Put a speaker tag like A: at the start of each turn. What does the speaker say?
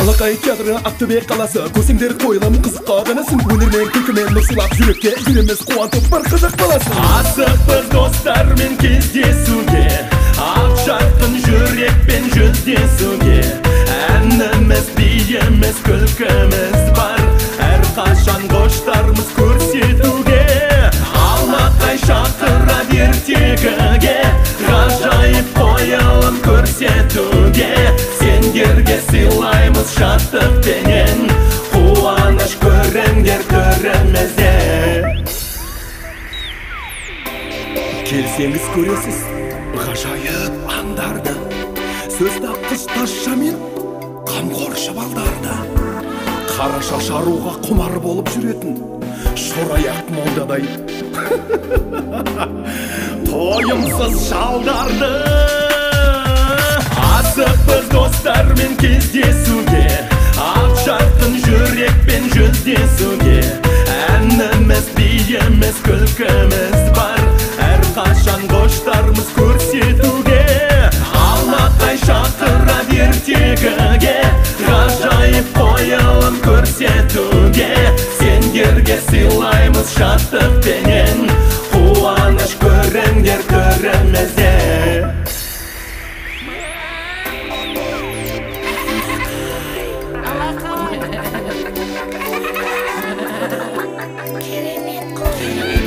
A: Алакай театры Ақтөбе қаласы, көрсеңдер қойылым қызыққа қанасың. Өнермен күлкімен нұр сыйлап жүрекке, жүреміз қуантып бар қазақ баласын.
B: Асықпыз достармен кездесуге, ақ жарқын жүрекпен жүздесуге. Әніміз, биіміз, күлкіміз бар, әрқашан қоштармыз көрсетуге. Алақай шақырады ертегіге, ғажайып қойылым көрсетуге. Сендерге сыйлаймыз шаттықпенен, қуаныш көріңдер төрімізде.
A: Келсеңіз көресіз ғажайып аңдарды, сөз тапқыш тазшамен қамқоршы балдарды. Қара шаш аруға құмар болып жүретін шораяқ молдадай
B: Тойымсыз шалдарды. Асықпыз достармен кездесуге, ақ жарқын жүрекпен жүздесуге. Әніміз, биіміз, күлкіміз бар, әрқашан қоштармыз көрсетуге. Алақай шақырады ертегіге, ғажайып қойылым көрсетуге. Сендерге сыйлаймыз шаттықпенен, қуаныш көріңдер төрімізде.
C: Керемет қой.